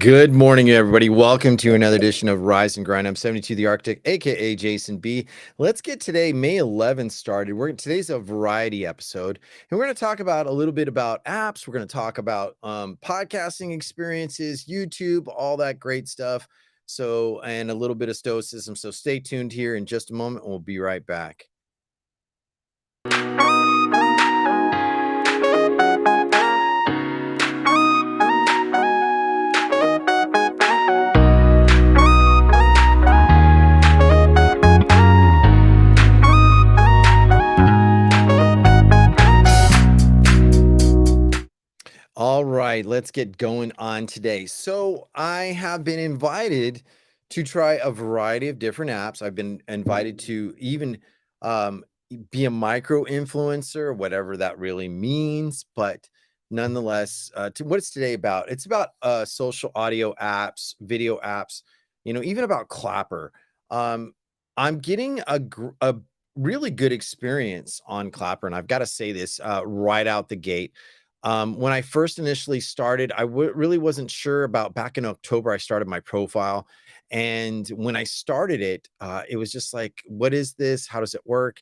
Good morning, everybody. Welcome to another edition of Rise and Grind. I'm 72 the Architect, aka Jason B. Let's get today, May 11th, started. Today's a variety episode, and we're going to talk about a little bit about apps. We're going to talk about podcasting experiences, YouTube, all that great stuff. And a little bit of stoicism. So stay tuned here in just a moment, and we'll be right back. All right, let's get going on today. So I have been invited to try a variety of different apps. I've been invited to even be a micro influencer, whatever that really means. But nonetheless, what's today about? It's about social audio apps, video apps, even about Clapper. I'm getting a really good experience on Clapper, and I've got to say this right out the gate. When I first initially started, I really wasn't sure about back in October. I started my profile. And when I started it, it was just like, what is this? How does it work?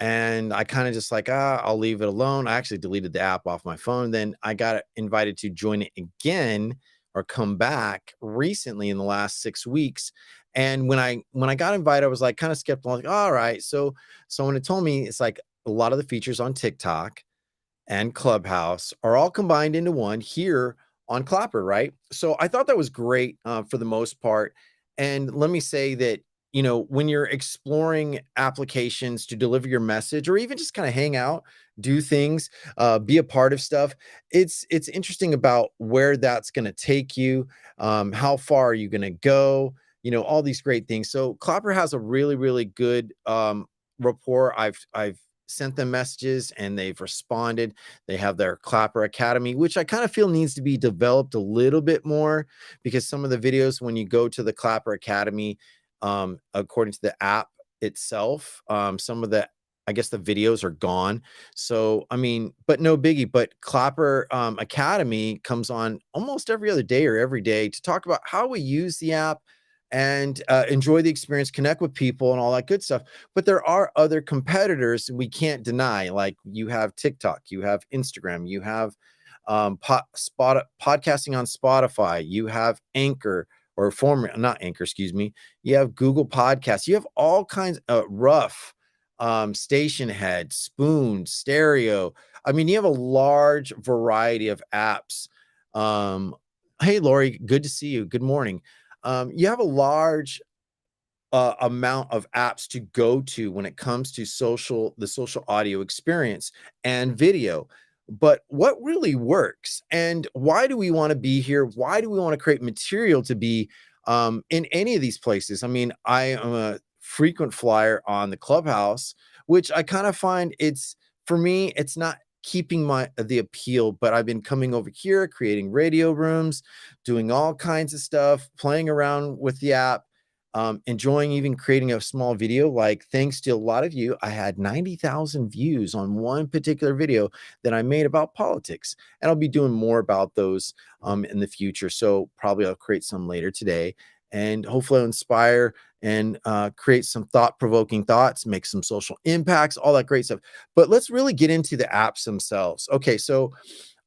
And I kind of just like, I'll leave it alone. I actually deleted the app off my phone. Then I got invited to join it again or come back recently in the last 6 weeks. And when I got invited, I was like kind of skeptical. Like, all right. So when it told me it's like a lot of the features on TikTok and Clubhouse are all combined into one here on Clapper, right? So I thought that was great for the most part. And let me say that, when you're exploring applications to deliver your message or even just kind of hang out, do things, be a part of stuff, it's interesting about where that's going to take you, how far are you going to go, all these great things. So Clapper has a really, really good rapport. I've sent them messages and they've responded. They have their Clapper Academy, which I kind of feel needs to be developed a little bit more because some of the videos, when you go to the Clapper Academy, according to the app itself, some of I guess the videos are gone. So, I mean, but no biggie. But Clapper Academy comes on almost every other day or every day to talk about how we use the app and enjoy the experience, connect with people and all that good stuff. But there are other competitors we can't deny. Like you have TikTok, you have Instagram, you have podcasting on Spotify, you have Anchor or former, not Anchor, excuse me. You have Google Podcasts, you have all kinds of rough station head, spoon, stereo. I mean, you have a large variety of apps. Hey, Lori, good to see you. Good morning. You have a large amount of apps to go to when it comes to the social audio experience and video. But what really works and why do we want to be here? Why do we want to create material to be in any of these places? I mean, I am a frequent flyer on the Clubhouse, which I kind of find for me, it's not keeping the appeal, but I've been coming over here, creating radio rooms, doing all kinds of stuff, playing around with the app, enjoying even creating a small video. Like, thanks to a lot of you, I had 90,000 views on one particular video that I made about politics, and I'll be doing more about those in the future. So probably I'll create some later today, and hopefully I'll inspire and create some thought-provoking thoughts, make some social impacts, all that great stuff. But let's really get into the apps themselves. Okay, so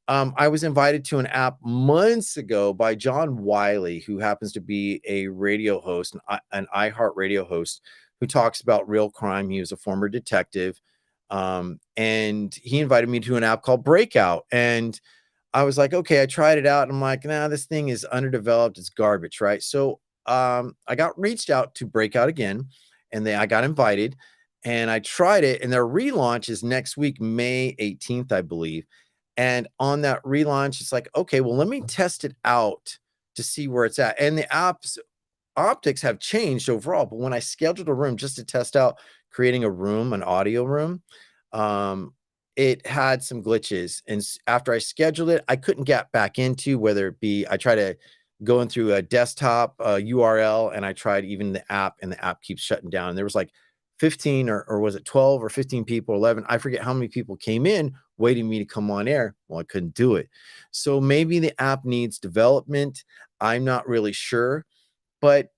I was invited to an app months ago by John Wiley, who happens to be a radio host, an iHeart radio host, who talks about real crime. He was a former detective, and he invited me to an app called Breakout. And I was like, okay, I tried it out. And I'm like, nah, this thing is underdeveloped. It's garbage, right? So I got reached out to Breakout again, and I got invited, and I tried it. And their relaunch is next week, May 18th, I believe. And on that relaunch, it's like, okay, well, let me test it out to see where it's at. And the app's optics have changed overall. But when I scheduled a room just to test out creating a room, an audio room, it had some glitches. And after I scheduled it, I couldn't get back into, whether it be, I try to go in through a desktop URL, and I tried even the app, and the app keeps shutting down. And there was like 15 or was it 12 or 15 people, 11? I forget how many people came in waiting me to come on air. Well, I couldn't do it. So maybe the app needs development. I'm not really sure, but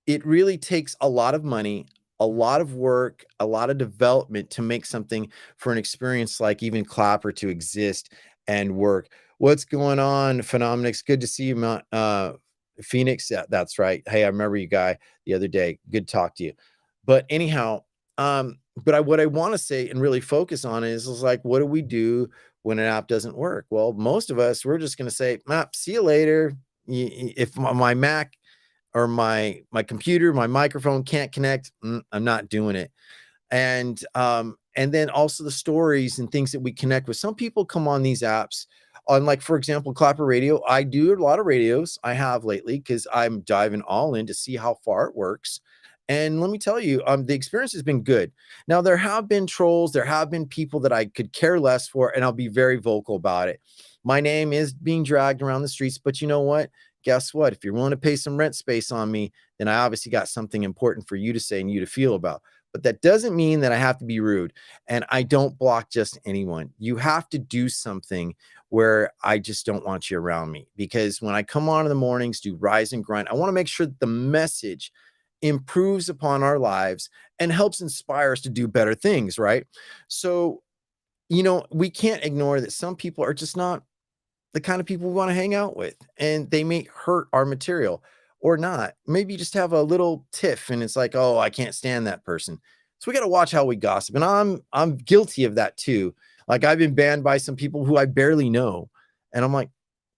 it really takes a lot of money, a lot of work, a lot of development to make something for an experience like even Clapper to exist and work. What's going on, Phenomenics? Good to see you, Phoenix. Yeah, that's right. Hey, I remember you guy the other day. Good to talk to you. But anyhow, what I want to say and really focus on is like, what do we do when an app doesn't work? Well, most of us, we're just going to say, see you later. If my Mac or my computer, my microphone can't connect, I'm not doing it. And then also the stories and things that we connect with. Some people come on these apps on, like, for example, Clapper Radio. I do a lot of radios. I have lately because I'm diving all in to see how far it works. And let me tell you, the experience has been good. Now, there have been trolls, there have been people that I could care less for, and I'll be very vocal about it. My name is being dragged around the streets, but you know what? Guess what? If you're willing to pay some rent space on me, then I obviously got something important for you to say and you to feel about. But that doesn't mean that I have to be rude. And I don't block just anyone. You have to do something where I just don't want you around me. Because when I come on in the mornings, do rise and grind, I want to make sure that the message improves upon our lives and helps inspire us to do better things, right? So, we can't ignore that some people are just not the kind of people we want to hang out with, and they may hurt our material or not. Maybe you just have a little tiff and it's like, oh, I can't stand that person. So we got to watch how we gossip. And I'm guilty of that too. Like, I've been banned by some people who I barely know. And I'm like,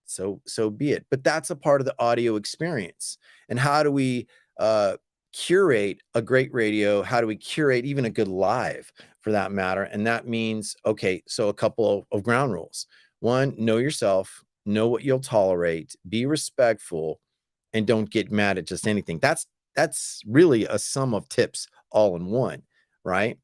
so be it. But that's a part of the audio experience. And how do we curate a great radio? How do we curate even a good live for that matter? And that means, okay, so a couple of ground rules. One, know yourself, know what you'll tolerate, be respectful, and don't get mad at just anything. That's really a sum of tips all in one, right?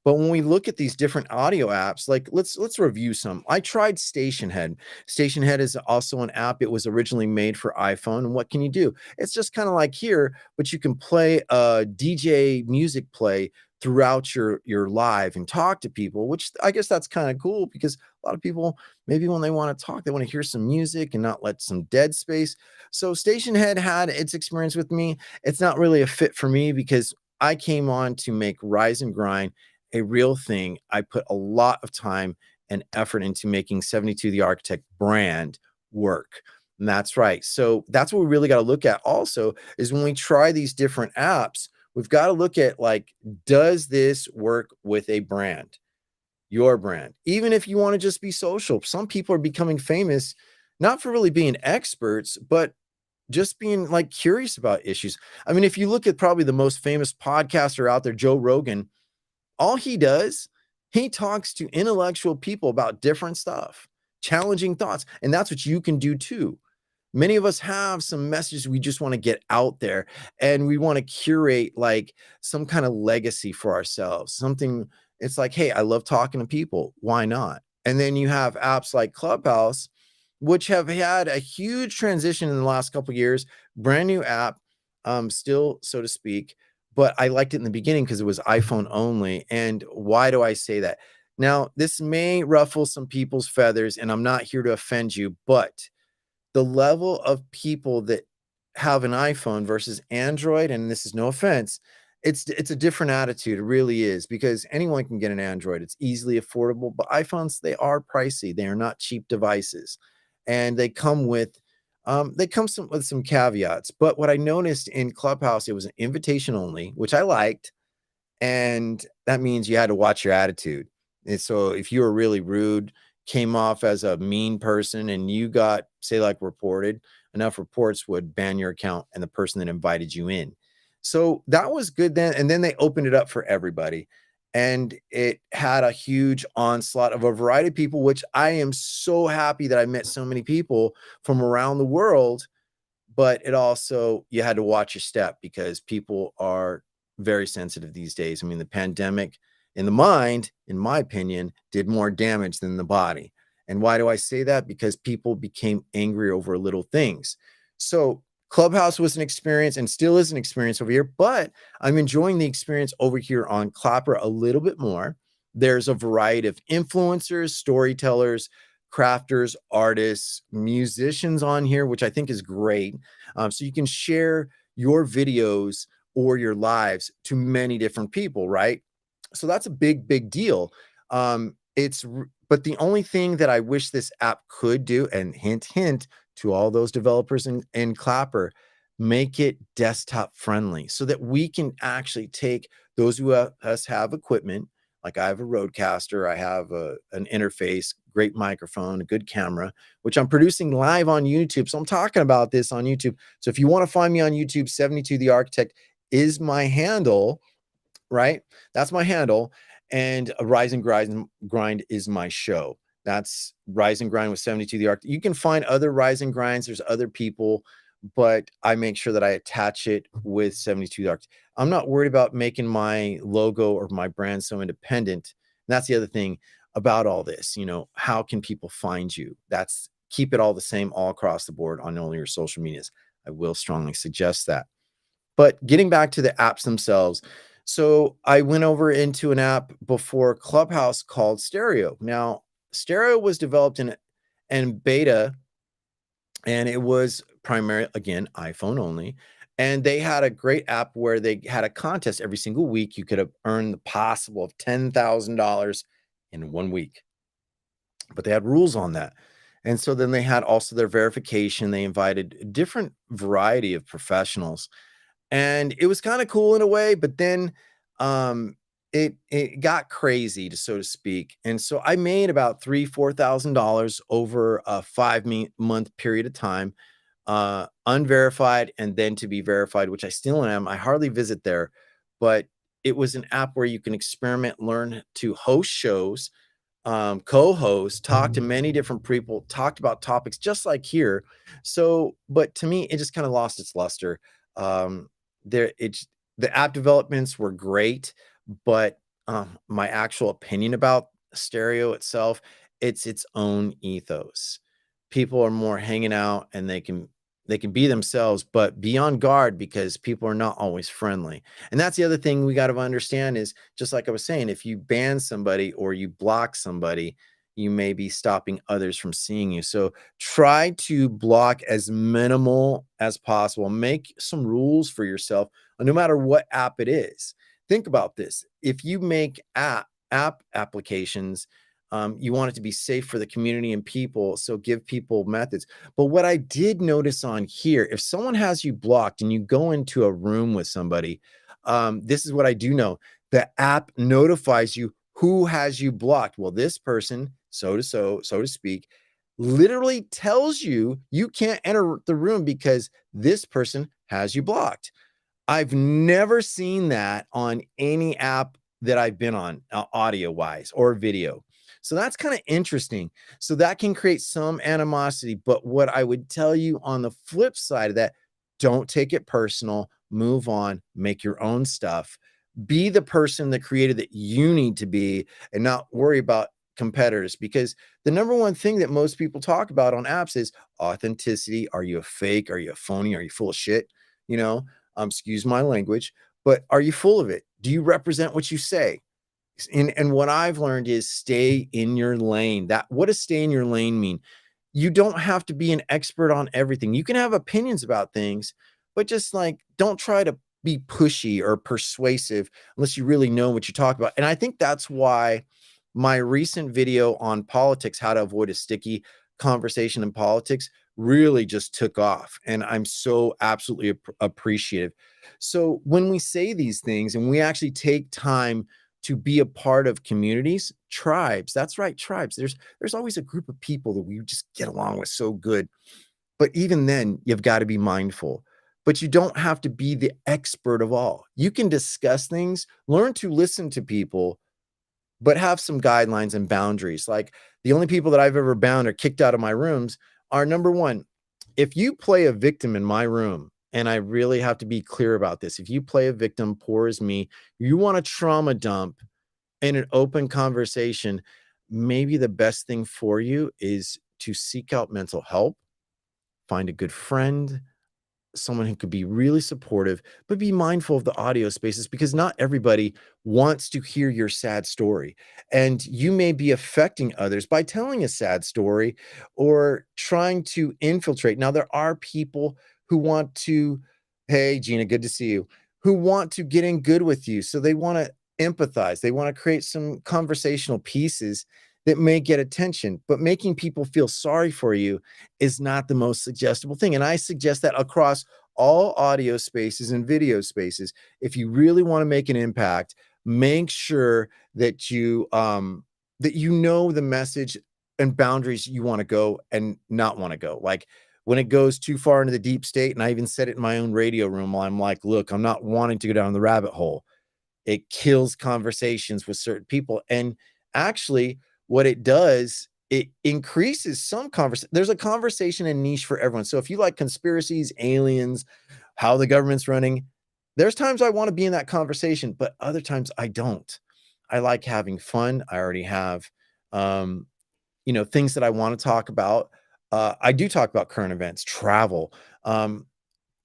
But when we look at these different audio apps, like let's review some. I tried Station Head. Station Head is also an app. It was originally made for iPhone. And what can you do? It's just kind of like here, but you can play a DJ music play throughout your live and talk to people, which I guess that's kind of cool because a lot of people, maybe when they want to talk, they want to hear some music and not let some dead space. So Station Head had its experience with me. It's not really a fit for me because I came on to make Rise and Grind a real thing. I put a lot of time and effort into making 72 the Architect brand work. And that's right. So that's what we really got to look at also is when we try these different apps, we've got to look at, like, does this work with a brand? Your brand. Even if you want to just be social, some people are becoming famous not for really being experts, but just being like curious about issues. I mean, if you look at probably the most famous podcaster out there, Joe Rogan, all he does, he talks to intellectual people about different stuff, challenging thoughts. And that's what you can do too. Many of us have some messages we just want to get out there, and we want to curate like some kind of legacy for ourselves. Something, it's like, hey, I love talking to people. Why not? And then you have apps like Clubhouse, which have had a huge transition in the last couple of years, brand new app, still, so to speak. But I liked it in the beginning because it was iPhone only. And why do I say that? Now, this may ruffle some people's feathers, and I'm not here to offend you, but the level of people that have an iPhone versus Android, and this is no offense, it's a different attitude. It really is, because anyone can get an Android. It's easily affordable, but iPhones, they are pricey. They are not cheap devices, and they come with with some caveats. But what I noticed in Clubhouse, it was an invitation only, which I liked, and that means you had to watch your attitude. And so if you were really rude, came off as a mean person, and you got, say, like, reported, enough reports would ban your account and the person that invited you in. So that was good then. And then they opened it up for everybody. And it had a huge onslaught of a variety of people, which I am so happy that I met so many people from around the world. But it also, you had to watch your step because people are very sensitive these days. I mean, the pandemic in the mind, in my opinion, did more damage than the body. And why do I say that? Because people became angry over little things. So Clubhouse was an experience and still is an experience over here, but I'm enjoying the experience over here on Clapper a little bit more. There's a variety of influencers, storytellers, crafters, artists, musicians on here, which I think is great. So you can share your videos or your lives to many different people, right? So that's a big, big deal. But the only thing that I wish this app could do, and hint, hint to all those developers in Clapper, make it desktop friendly so that we can actually take those who us have equipment. Like I have a Rodecaster, I have an interface, great microphone, a good camera, which I'm producing live on YouTube. So I'm talking about this on YouTube. So if you want to find me on YouTube, 72 the Architect is my handle, right? That's my handle. And a Rise and Grind is my show. That's Rise and Grind with 72 the Architect. You can find other Rise and Grinds. There's other people, but I make sure that I attach it with 72 the Architect. I'm not worried about making my logo or my brand so independent. And that's the other thing about all this. You know, how can people find you? That's keep it all the same all across the board on all your social medias. I will strongly suggest that. But getting back to the apps themselves, so I went over into an app before Clubhouse called Stereo. Now, Stereo was developed in beta, and it was primarily, again, iPhone only. And they had a great app where they had a contest every single week. You could have earned the possible of $10,000 in 1 week, but they had rules on that. And so then they had also their verification. They invited a different variety of professionals, and it was kind of cool in a way, but then it got crazy, to so to speak. And so I made about $3,000-4,000 over a 5-month period of time, unverified and then to be verified, which I still am. I hardly visit there, but it was an app where you can experiment, learn to host shows, co-host, talked to many different people, talked about topics just like here. So, but to me, it just kind of lost its luster. Um, the app developments were great, but my actual opinion about Stereo itself, it's its own ethos. People are more hanging out and they can be themselves, but be on guard because people are not always friendly. And that's the other thing we got to understand is, just like I was saying, if you ban somebody or you block somebody, you may be stopping others from seeing you. So try to block as minimal as possible. Make some rules for yourself, no matter what app it is. Think about this. If you make applications, you want it to be safe for the community and people. So give people methods. But what I did notice on here, if someone has you blocked and you go into a room with somebody, this is what I do know. The app notifies you who has you blocked. Well, this person, so to speak, literally tells you you can't enter the room because this person has you blocked. I've never seen that on any app that I've been on, audio wise or video. So that's kind of interesting. So that can create some animosity. But what I would tell you on the flip side of that, don't take it personal, move on, make your own stuff, be the person, the creator that you need to be, and not worry about competitors. Because the number one thing that most people talk about on apps is authenticity. Are you a fake? Are you a phony? Are you full of shit? You know, excuse my language, but are you full of it? Do you represent what you say? And what I've learned is stay in your lane. That what does stay in your lane mean? You don't have to be an expert on everything. You can have opinions about things, but just like don't try to be pushy or persuasive unless you really know what you talk about. And I think that's why my recent video on politics, how to avoid a sticky conversation in politics, really just took off. And I'm so absolutely appreciative. So when we say these things and we actually take time to be a part of communities, tribes, that's right, tribes. There's always a group of people that we just get along with so good. But even then, you've got to be mindful. But you don't have to be the expert of all. You can discuss things, learn to listen to people, but have some guidelines and boundaries. Like the only people that I've ever bound or kicked out of my rooms are, number one, if you play a victim in my room, and I really have to be clear about this, if you play a victim, poor as me, you want a trauma dump in an open conversation, maybe the best thing for you is to seek out mental help, find a good friend, someone who could be really supportive, but be mindful of the audio spaces because not everybody wants to hear your sad story. And you may be affecting others by telling a sad story or trying to infiltrate. Now, there are people who want to, hey, Gina, good to see you, who want to get in good with you. So they want to empathize, they want to create some conversational pieces that may get attention, but making people feel sorry for you is not the most suggestible thing. And I suggest that across all audio spaces and video spaces. If you really want to make an impact, make sure that you know the message and boundaries you want to go and not want to go. Like when it goes too far into the deep state, and I even said it in my own radio room, while I'm like, look, I'm not wanting to go down the rabbit hole. It kills conversations with certain people. And actually, what it does, it increases some conversation. There's a conversation and niche for everyone. So if you like conspiracies, aliens, how the government's running, there's times I want to be in that conversation, but other times I don't. I like having fun. I already have, um, things that I want to talk about. I do talk about current events, travel, um,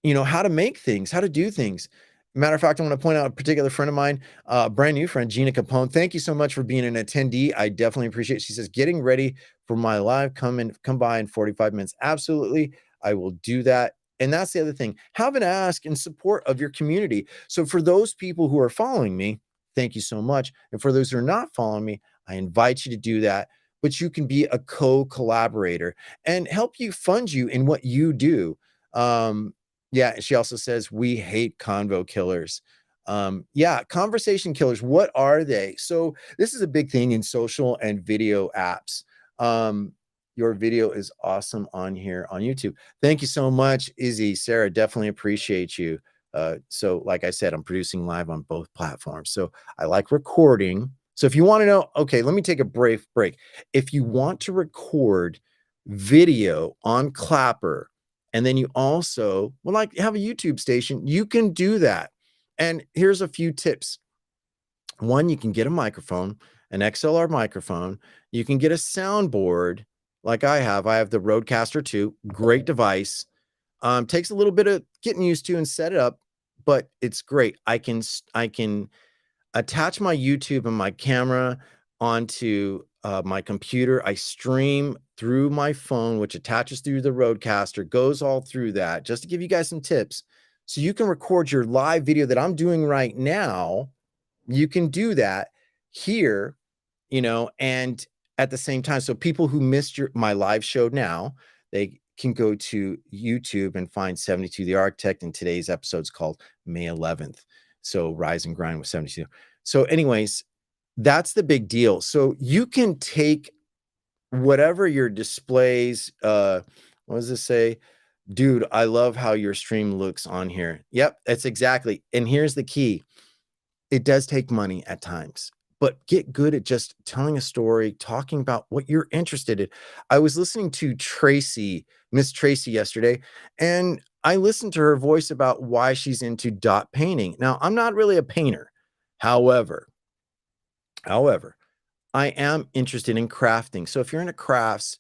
how to make things, how to do things. Matter of fact, I want to point out a particular friend of mine, a brand new friend, Gina Capone. Thank you so much for being an attendee. I definitely appreciate it. She says, getting ready for my live, come by in 45 minutes. Absolutely. I will do that. And that's the other thing. Have an ask in support of your community. So for those people who are following me, thank you so much. And for those who are not following me, I invite you to do that. But you can be a co-collaborator and help you fund you in what you do. Yeah, she also says, "We hate convo killers." Yeah, conversation killers, what are they? So this is a big thing in social and video apps. Your video is awesome on here on YouTube. Thank you so much, Izzy. Sarah, definitely appreciate you. So like I said, I'm producing live on both platforms. So I like recording. So if you want to know, okay, let me take a brief break. If you want to record video on Clapper, and then you also will like have a YouTube station, you can do that. And here's a few tips. One, you can get a microphone, an XLR microphone. You can get a soundboard like I have. I have the Rodecaster 2, great device. Takes a little bit of getting used to and set it up, but it's great. I can attach my YouTube and my camera onto my computer. I stream through my phone, which attaches through the Rodecaster, goes all through that, just to give you guys some tips. So you can record your live video that I'm doing right now. You can do that here, and at the same time. So people who missed my live show now, they can go to YouTube and find 72 the Architect. And today's episode's called May 11th. So Rise and Grind with 72. So anyways, that's the big deal. So you can take whatever your displays, what does this say? Dude, I love how your stream looks on here. Yep, that's exactly. And here's the key. It does take money at times, but get good at just telling a story, talking about what you're interested in. I was listening to Miss Tracy yesterday, and I listened to her voice about why she's into dot painting. Now, I'm not really a painter. However, I am interested in crafting. So if you're into crafts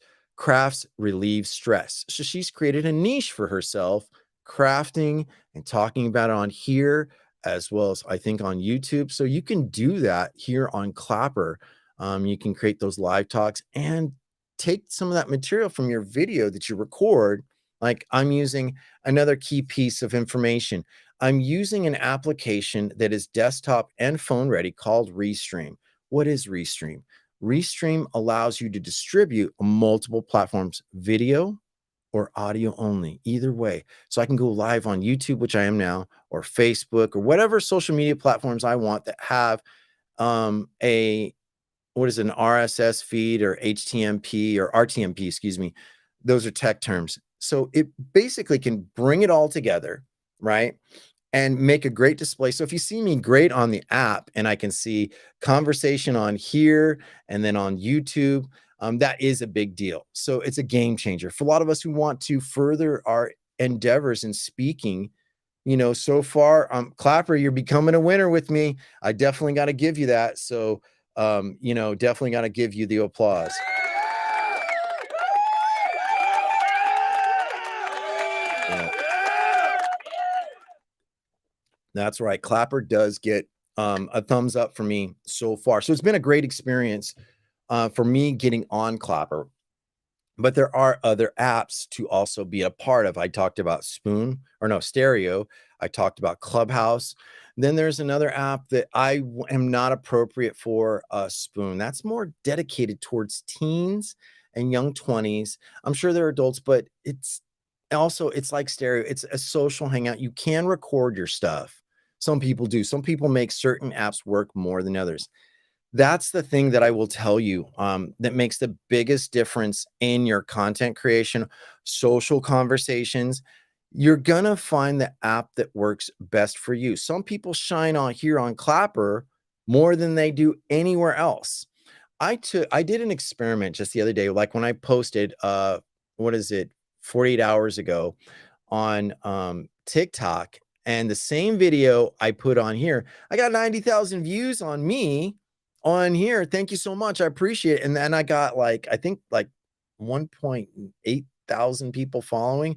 relieve stress. So she's created a niche for herself, crafting and talking about it on here, as well as I think on YouTube. So you can do that here on Clapper. You can create those live talks and take some of that material from your video that you record. Like I'm using another key piece of information. I'm using an application that is desktop and phone ready called Restream. What is Restream? Restream allows you to distribute multiple platforms, video or audio only, either way. So I can go live on YouTube, which I am now, or Facebook, or whatever social media platforms I want that have an RSS feed or HTMP or RTMP, excuse me. Those are tech terms. So it basically can bring it all together, right? And make a great display. So if you see me great on the app and I can see conversation on here and then on YouTube, that is a big deal. So it's a game changer for a lot of us who want to further our endeavors in speaking. So far, Clapper, you're becoming a winner with me. I definitely got to give you that. So, definitely got to give you the applause. Yeah. That's right. Clapper does get a thumbs up for me so far. So it's been a great experience for me getting on Clapper. But there are other apps to also be a part of. I talked about Spoon, or no, Stereo. I talked about Clubhouse. Then there's another app that am not appropriate for, Spoon. That's more dedicated towards teens and young 20s. I'm sure there are adults, but it's like Stereo. It's a social hangout. You can record your stuff. Some people do. Some people make certain apps work more than others. That's the thing that I will tell you, that makes the biggest difference in your content creation, social conversations. You're gonna find the app that works best for you. Some people shine on here on Clapper more than they do anywhere else. I did an experiment just the other day, like when I posted, what is it, 48 hours ago on TikTok, and the same video I put on here, I got 90,000 views on me on here. Thank you so much. I appreciate it. And then I got I think 1.8 thousand people following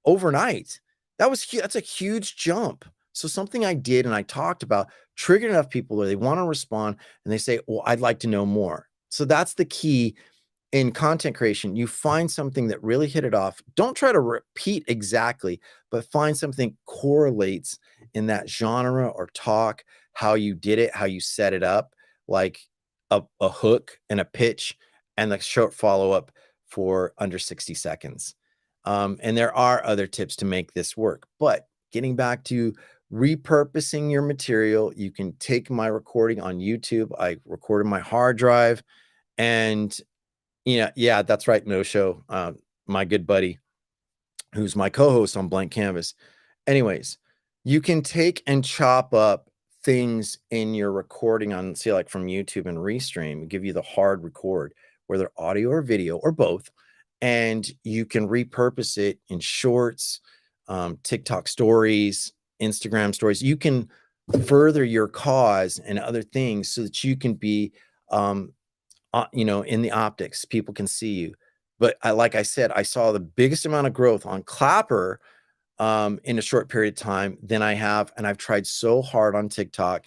overnight. That's a huge jump. So something I did and I talked about triggered enough people where they want to respond and they say, well, I'd like to know more. So that's the key in content creation. You find something that really hit it off. Don't try to repeat exactly, but find something correlates in that genre or talk, how you did it, how you set it up, like a hook and a pitch and the short follow-up for under 60 seconds. And there are other tips to make this work, but getting back to repurposing your material, you can take my recording on YouTube. I recorded my hard drive, and yeah, that's right. No show. My good buddy, who's my co-host on Blank Canvas. Anyways, you can take and chop up things in your recording on, say, like from YouTube and Restream, give you the hard record, whether audio or video or both, and you can repurpose it in shorts, TikTok stories, Instagram stories. You can further your cause and other things so that you can be in the optics, people can see you. But like I said, I saw the biggest amount of growth on Clapper in a short period of time than I have. And I've tried so hard on TikTok.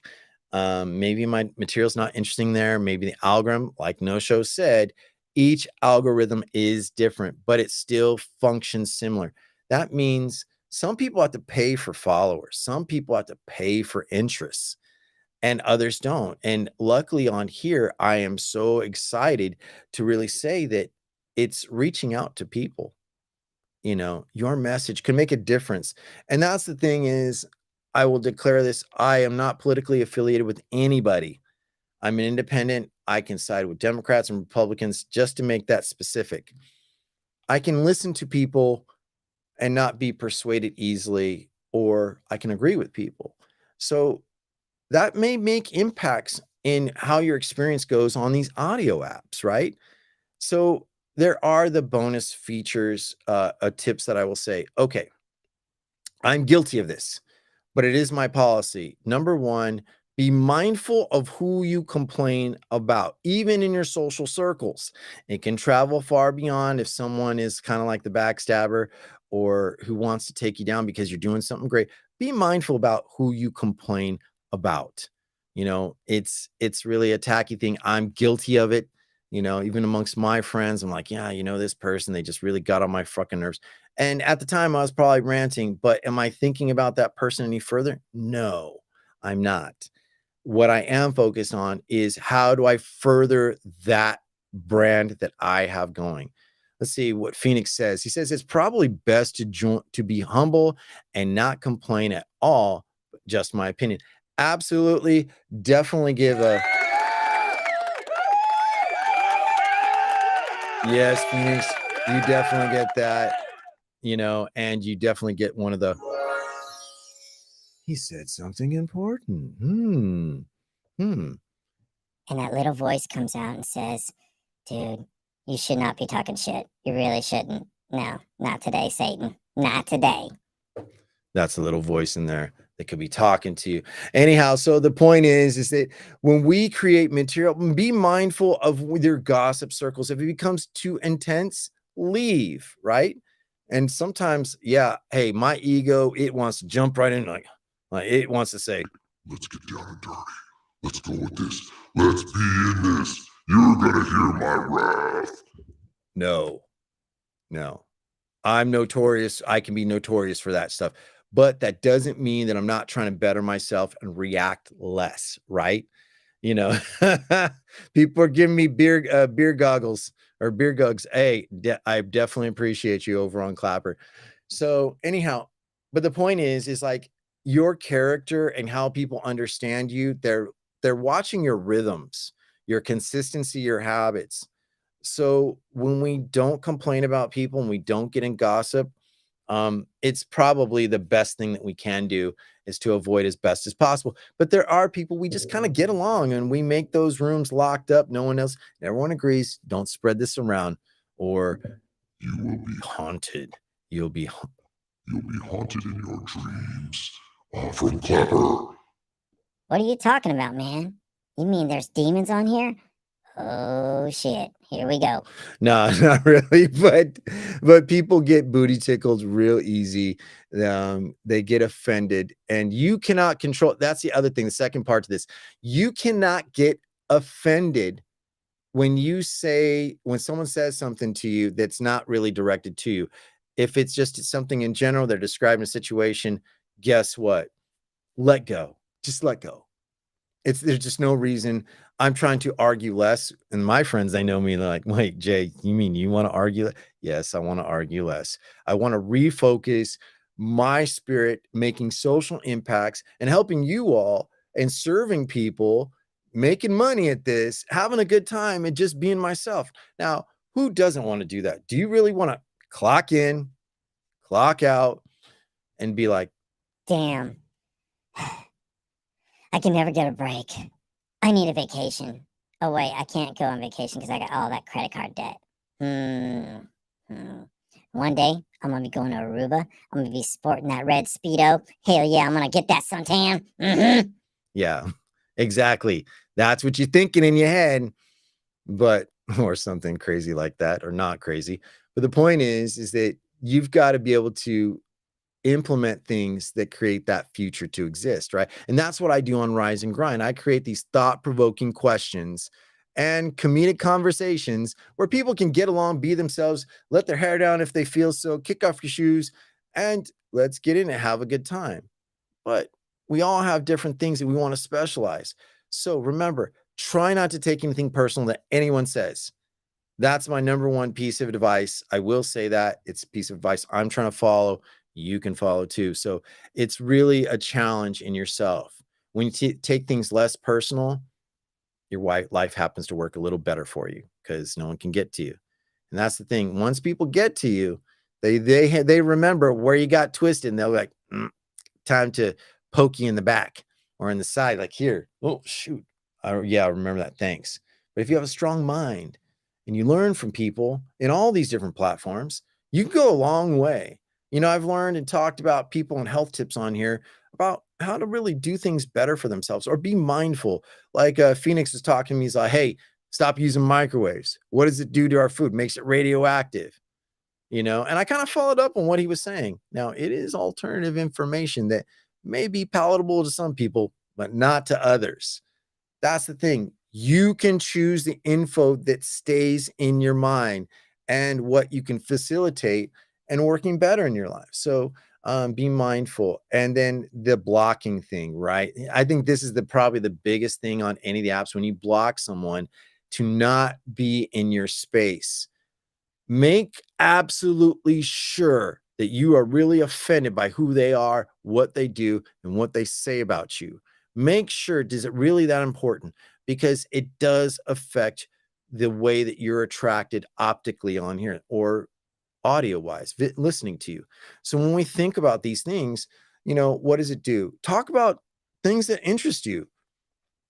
Maybe my material's not interesting there. Maybe the algorithm, like No Show said, each algorithm is different, but it still functions similar. That means some people have to pay for followers. Some people have to pay for interests, and others don't. And luckily on here, I am so excited to really say that it's reaching out to people. Your message can make a difference. And that's the thing is, I will declare this, I am not politically affiliated with anybody. I'm an independent. I can side with Democrats and Republicans, just to make that specific. I can listen to people and not be persuaded easily, or I can agree with people. So that may make impacts in how your experience goes on these audio apps, right? So there are the bonus features, tips that I will say, okay, I'm guilty of this, but it is my policy. Number one, be mindful of who you complain about, even in your social circles. It can travel far beyond if someone is kind of like the backstabber or who wants to take you down because you're doing something great. Be mindful about who you complain about. It's really a tacky thing. I'm guilty of it. Even amongst my friends, I'm like, yeah, this person, they just really got on my fucking nerves. And at the time I was probably ranting, but am I thinking about that person any further? No, I'm not. What I am focused on is how do I further that brand that I have going? Let's see what Phoenix says. He says it's probably best to be humble and not complain at all. Just my opinion. Absolutely. Definitely give a yes, Phoenix. You definitely get that, and you definitely get one of the he said something important. Hmm. And that little voice comes out and says, dude, you should not be talking shit. You really shouldn't. No, not today, Satan. Not today. That's a little voice in there that could be talking to you. Anyhow, so the point is that when we create material, be mindful of your gossip circles. If it becomes too intense, leave, right? And sometimes, yeah, hey, my ego, it wants to jump right in, like, Like it wants to say, let's get down and dirty. Let's go with this. Let's be in this. You're gonna hear my wrath. no. I'm notorious. I can be notorious for that stuff. But that doesn't mean that I'm not trying to better myself and react less, right? You know, people are giving me beer goggles or beer gugs. Hey, I definitely appreciate you over on Clapper. So anyhow, but the point is like your character and how people understand you, they're watching your rhythms, your consistency, your habits. So when we don't complain about people and we don't get in gossip, it's probably the best thing that we can do is to avoid as best as possible. But there are people we just kind of get along and we make those rooms locked up. No one else, everyone agrees. Don't spread this around or You will be haunted. You'll be haunted in your dreams. From Clapper. What are you talking about, man? You mean there's demons on here? Oh shit, here we go. No, not really, but people get booty tickled real easy. They get offended, and you cannot control. That's the other thing. The second part to this, you cannot get offended when someone says something to you that's not really directed to you. If it's just something in general, they're describing a situation. Guess what? Let go. Just let go. There's just no reason. I'm trying to argue less. And my friends, they know me, they're like, wait, Jay, you mean you want to argue? Yes, I want to argue less. I want to refocus my spirit, making social impacts and helping you all and serving people, making money at this, having a good time, and just being myself. Now, who doesn't want to do that? Do you really want to clock in, clock out, and be like, damn, I can never get a break. I need a vacation. Oh wait, I can't go on vacation because I got all that credit card debt. One day, I'm gonna be going to Aruba. I'm gonna be sporting that red Speedo. Hell yeah, I'm gonna get that suntan. yeah, exactly. That's what you're thinking in your head, but or something crazy like that, or not crazy. But the point is that you've got to be able to implement things that create that future to exist, right? And that's what I do on Rise and Grind. I create these thought-provoking questions and comedic conversations where people can get along, be themselves, let their hair down if they feel so, kick off your shoes, and let's get in and have a good time. But we all have different things that we want to specialize. So remember, try not to take anything personal that anyone says. That's my number one piece of advice. I will say that it's a piece of advice I'm trying to follow. You can follow too. So it's really a challenge in yourself. When you take things less personal, your life happens to work a little better for you because no one can get to you. And that's the thing. Once people get to you, they remember where you got twisted and they're like, time to poke you in the back or in the side, like here. Oh, shoot. I remember that. Thanks. But if you have a strong mind and you learn from people in all these different platforms, you can go a long way. You know, I've learned and talked about people and health tips on here about how to really do things better for themselves or be mindful. Like Phoenix was talking to me, he's like, hey, stop using microwaves. What does it do to our food? Makes it radioactive. You know, and I kind of followed up on what he was saying. Now, it is alternative information that may be palatable to some people, but not to others. That's the thing. You can choose the info that stays in your mind and what you can facilitate and working better in your life. So be mindful. And then the blocking thing, right? I think this is probably the biggest thing on any of the apps when you block someone to not be in your space. Make absolutely sure that you are really offended by who they are, what they do, and what they say about you. Make sure, is it really that important? Because it does affect the way that you're attracted optically on here or audio wise, listening to you. So when we think about these things, you know, what does it do? Talk about things that interest you.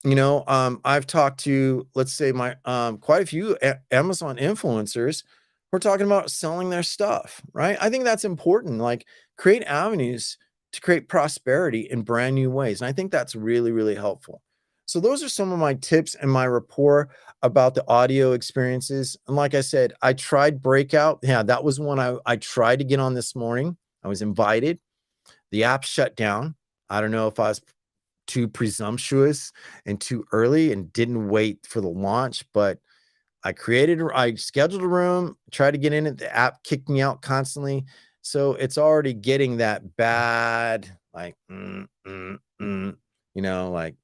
You know, I've talked to, let's say, my quite a few Amazon influencers who are talking about selling their stuff, right? I think that's important. Like, create avenues to create prosperity in brand new ways. And I think that's really, really helpful. So those are some of my tips and my rapport about the audio experiences. And like I said, I tried Breakout. Yeah, that was one I tried to get on this morning. I was invited. The app shut down. I don't know if I was too presumptuous and too early and didn't wait for the launch, but I scheduled a room, tried to get in it. The app kicked me out constantly. So it's already getting that bad, like, like,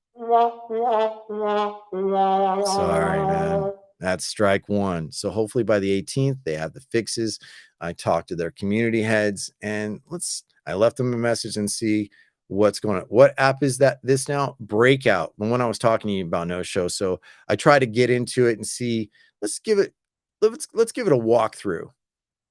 sorry, man. That's strike one. So hopefully by the 18th, they have the fixes. I talked to their community heads and I left them a message and see what's going on. What app is this now? Breakout, the one I was talking to you about, no show. So I try to get into it and see, let's give it a walkthrough.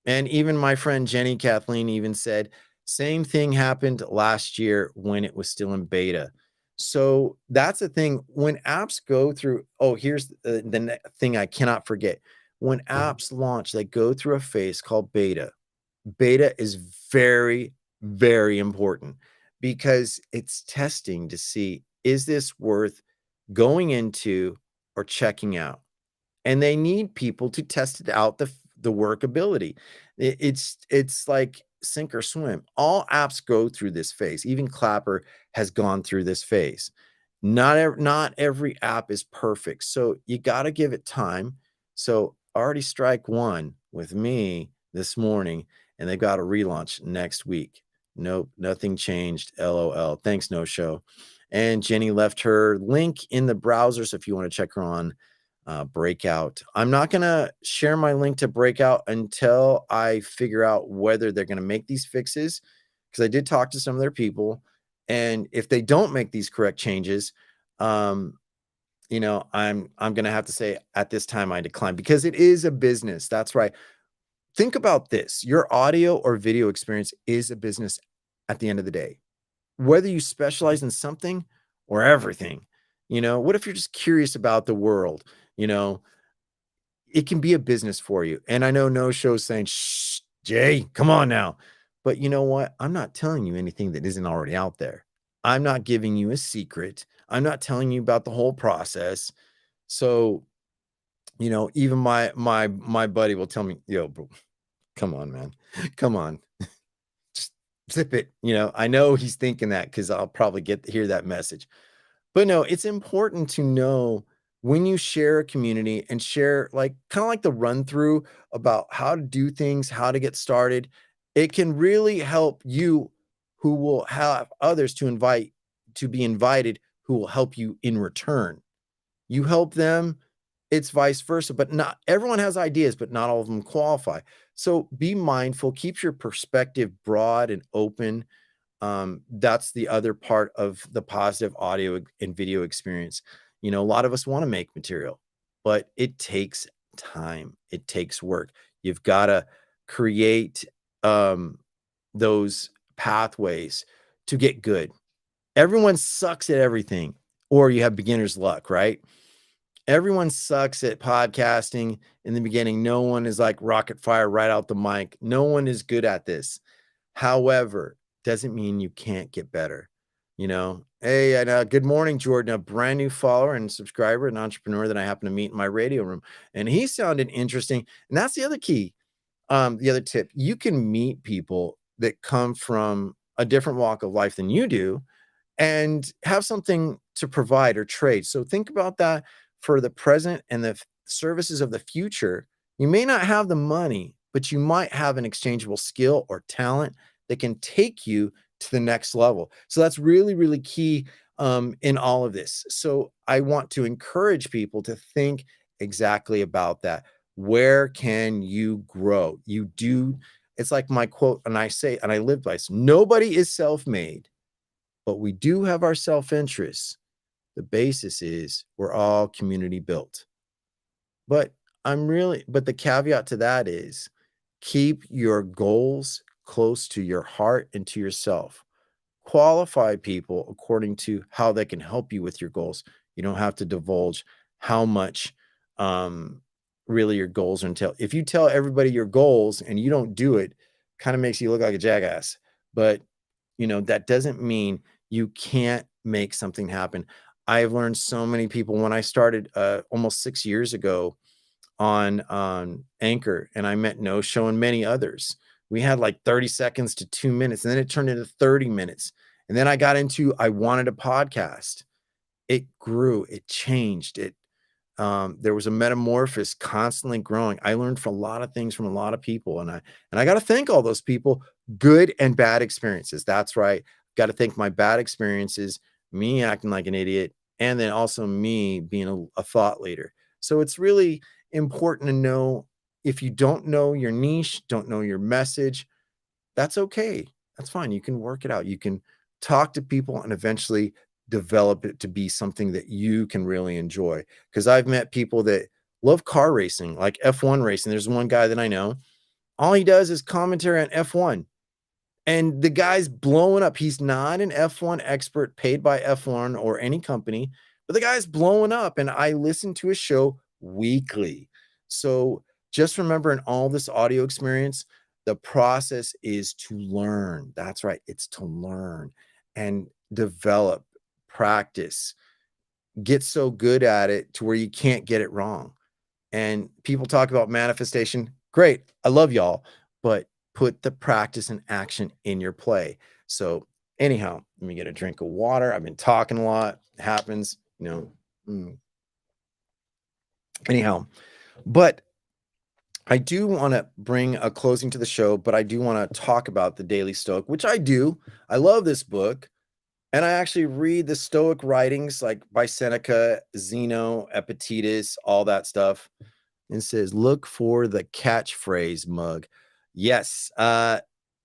And even my friend Jenny Kathleen even said, same thing happened last year when it was still in beta. So that's the thing. When apps go through, here's the thing I cannot forget. When apps launch, they go through a phase called beta. Beta is very, very important because it's testing to see, is this worth going into or checking out? And they need people to test it out, the workability. It's like sink or swim. All apps go through this phase. Even Clapper has gone through this phase. Not every app is perfect, so you got to give it time. So already strike one with me this morning, and they've got a relaunch next week. Nope, nothing changed. LOL. Thanks, no show. And Jenny left her link in the browser, so if you want to check her on Breakout. I'm not going to share my link to Breakout until I figure out whether they're going to make these fixes, because I did talk to some of their people. And if they don't make these correct changes, I'm going to have to say at this time I decline, because it is a business. That's right. Think about this. Your audio or video experience is a business at the end of the day. Whether you specialize in something or everything, what if you're just curious about the world? It can be a business for you. And I know no show's saying, shh, Jay, come on now. But you know what? I'm not telling you anything that isn't already out there. I'm not giving you a secret. I'm not telling you about the whole process. So, even my buddy will tell me, yo, bro, come on, man. Come on. Just zip it. I know he's thinking that because I'll probably hear that message. But no, it's important to know when you share a community and share kind of like the run through about how to do things, how to get started. It can really help you, who will have others to be invited, who will help you in return. You help them, it's vice versa, but not everyone has ideas, but not all of them qualify. So be mindful, keep your perspective broad and open. That's the other part of the positive audio and video experience. A lot of us want to make material, but it takes time. It takes work. You've got to create those pathways to get good. Everyone sucks at everything, or you have beginner's luck, right? Everyone sucks at podcasting in the beginning. No one is like rocket fire right out the mic. No one is good at this. However, doesn't mean you can't get better. Hey, and good morning, Jordan, a brand new follower and subscriber, an entrepreneur that I happen to meet in my radio room. And he sounded interesting. And that's the other key. The other tip, you can meet people that come from a different walk of life than you do and have something to provide or trade. So think about that for the present and the services of the future. You may not have the money, but you might have an exchangeable skill or talent that can take you to the next level. So that's really, really key in all of this. So I want to encourage people to think exactly about that. Where can you grow? It's like my quote, and I say, and I live by this: nobody is self-made, but we do have our self-interests. The basis is we're all community built. But the caveat to that is keep your goals close to your heart and to yourself. Qualify people according to how they can help you with your goals. You don't have to divulge how much really your goals entail. If you tell everybody your goals and you don't do it, kind of makes you look like a jackass. But that doesn't mean you can't make something happen. I've learned so many people when I started almost 6 years ago on Anchor, and I met No Show and many others. We had like 30 seconds to 2 minutes, and then it turned into 30 minutes. And then I wanted a podcast. It grew, it changed, there was a metamorphosis constantly growing. I learned from a lot of things from a lot of people, and I got to thank all those people, good and bad experiences. That's right. Got to thank my bad experiences, me acting like an idiot, and then also me being a thought leader. So it's really important to know, if you don't know your niche, don't know your message, that's okay. That's fine. You can work it out. You can talk to people and eventually develop it to be something that you can really enjoy. Because I've met people that love car racing, like F1 racing. There's one guy that I know, all he does is commentary on F1. And the guy's blowing up. He's not an F1 expert paid by F1 or any company, but the guy's blowing up. And I listen to his show weekly. So just remember, in all this audio experience, the process is to learn. That's right. It's to learn and develop, practice, get so good at it to where you can't get it wrong. And people talk about manifestation. Great. I love y'all, but put the practice and action in your play. So anyhow, let me get a drink of water. I've been talking a lot. It happens, anyhow, but I do want to bring a closing to the show, but I do want to talk about the Daily Stoic, which I do. I love this book. And I actually read the Stoic writings like by Seneca, Zeno, Epictetus, all that stuff. And says, look for the catchphrase mug. Yes, I'm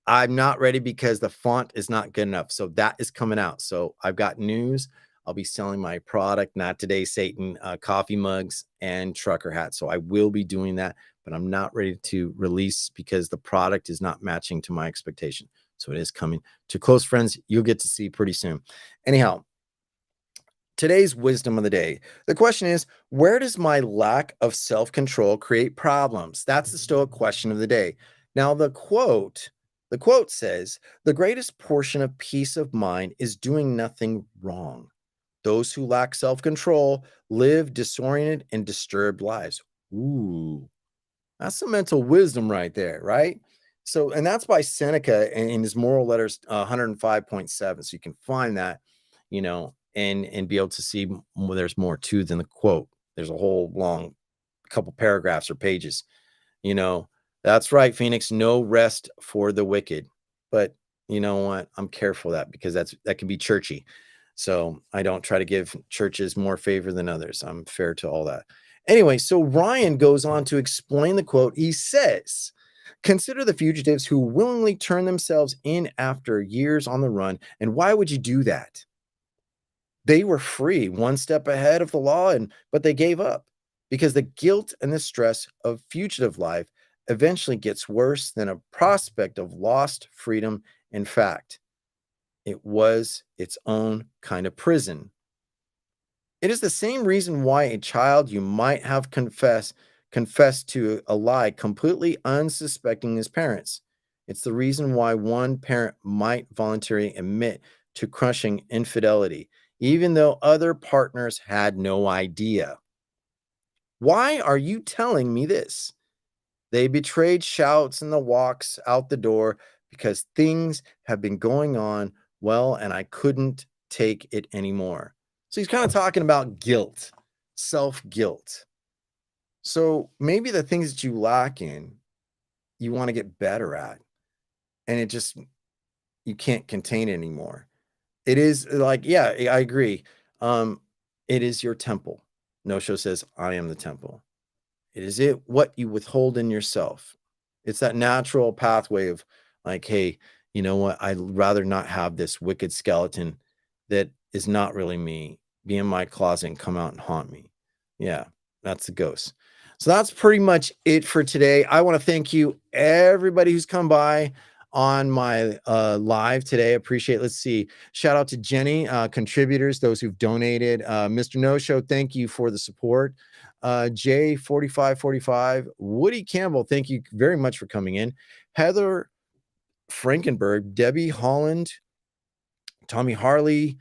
not ready because the font is not good enough. So that is coming out. So I've got news. I'll be selling my product, Not Today, Satan, coffee mugs and trucker hats. So I will be doing that, but I'm not ready to release because the product is not matching to my expectation. So it is coming to close friends. You'll get to see pretty soon. Anyhow, today's wisdom of the day. The question is, where does my lack of self-control create problems? That's the Stoic question of the day. Now, the quote says, the greatest portion of peace of mind is doing nothing wrong. Those who lack self-control live disoriented and disturbed lives. Ooh, that's some mental wisdom right there, right? So, and that's by Seneca in his Moral Letters 105.7. So you can find that, and be able to see there's more to than the quote. There's a whole long couple paragraphs or pages. That's right, Phoenix. No rest for the wicked. But you know what? I'm careful of that because that can be churchy. So I don't try to give churches more favor than others. I'm fair to all that. Anyway, so Ryan goes on to explain the quote. He says, consider the fugitives who willingly turn themselves in after years on the run. And why would you do that? They were free, one step ahead of the law, but they gave up because the guilt and the stress of fugitive life eventually gets worse than a prospect of lost freedom. In fact, it was its own kind of prison. It is the same reason why a child you might have confessed to a lie completely unsuspecting his parents. It's the reason why one parent might voluntarily admit to crushing infidelity, even though other partners had no idea. Why are you telling me this? They betrayed shouts and the walks out the door because things have been going on well, and I couldn't take it anymore. So he's kind of talking about guilt, self-guilt. So maybe the things that you lack in, you want to get better at, and you can't contain it anymore. It is like, yeah, I agree. It is your temple. No-show says, I am the temple. It is what you withhold in yourself. It's that natural pathway of like, hey, you know what? I'd rather not have this wicked skeleton that is not really me be in my closet and come out and haunt me. Yeah, that's the ghost. So that's pretty much it for today. I want to thank you, everybody who's come by on my live today. Appreciate it. Let's see. Shout out to Jenny, contributors, those who've donated. Mr. No Show, thank you for the support. J4545, Woody Campbell, thank you very much for coming in. Heather Frankenberg, Debbie Holland, Tommy Harley,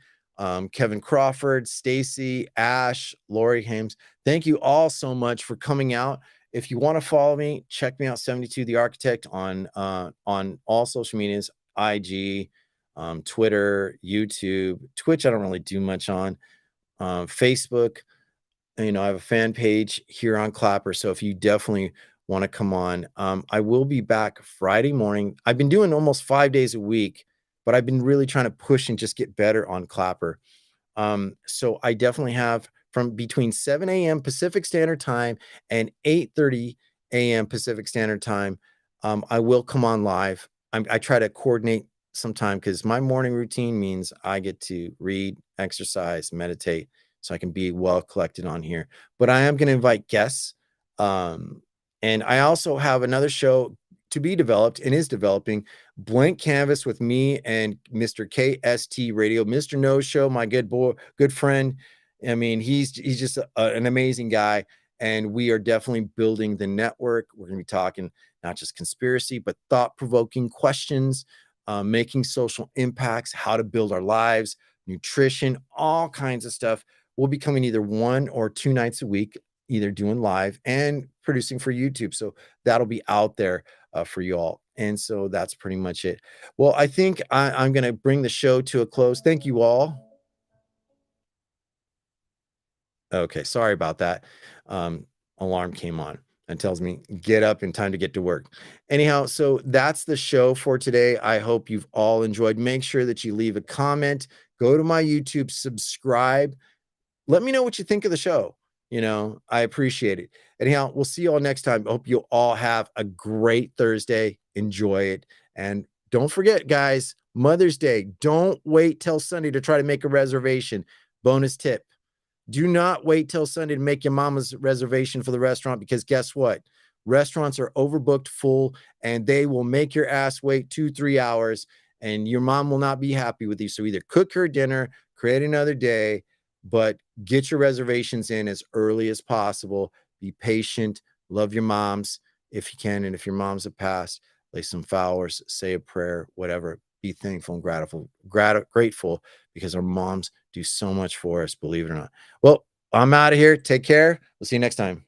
Kevin Crawford, Stacy, Ash, Lori Hames. Thank you all so much for coming out. If you want to follow me, check me out, 72 the Architect on all social medias, IG, Twitter, YouTube, Twitch. I don't really do much on. Facebook. I have a fan page here on Clapper. So if you definitely want to come on, I will be back Friday morning. I've been doing almost 5 days a week, but I've been really trying to push and just get better on Clapper. So I definitely have from between 7 a.m. Pacific Standard Time and 8:30 a.m. Pacific Standard Time. I will come on live. I try to coordinate sometime because my morning routine means I get to read, exercise, meditate, so I can be well collected on here. But I am going to invite guests. And I also have another show to be developed and is developing, Blank Canvas, with me and Mr. KST Radio, Mr. No Show, my good friend. I mean, he's just an amazing guy, and we are definitely building the network. We're going to be talking not just conspiracy, but thought-provoking questions, making social impacts, how to build our lives, nutrition, all kinds of stuff. We'll be coming either 1 or 2 nights a week, either doing live and producing for YouTube. So that'll be out there for you all. And so that's pretty much it. Well, I think I'm going to bring the show to a close. Thank you all. Okay, sorry about that. Alarm came on and tells me get up and time to get to work. Anyhow, so that's the show for today. I hope you've all enjoyed. Make sure that you leave a comment, go to my YouTube, subscribe. Let me know what you think of the show. I appreciate it. Anyhow, we'll see you all next time. I hope you all have a great Thursday. Enjoy it. And don't forget, guys, Mother's Day. Don't wait till Sunday to try to make a reservation. Bonus tip. Do not wait till Sunday to make your mama's reservation for the restaurant, because guess what? Restaurants are overbooked, full, and they will make your ass wait 2-3 hours, and your mom will not be happy with you. So either cook her dinner, create another day, but get your reservations in as early as possible. Be patient. Love your moms if you can. And if your moms have passed, lay some flowers, say a prayer, whatever. Be thankful and grateful, because our moms do so much for us, believe it or not. Well, I'm out of here. Take care. We'll see you next time.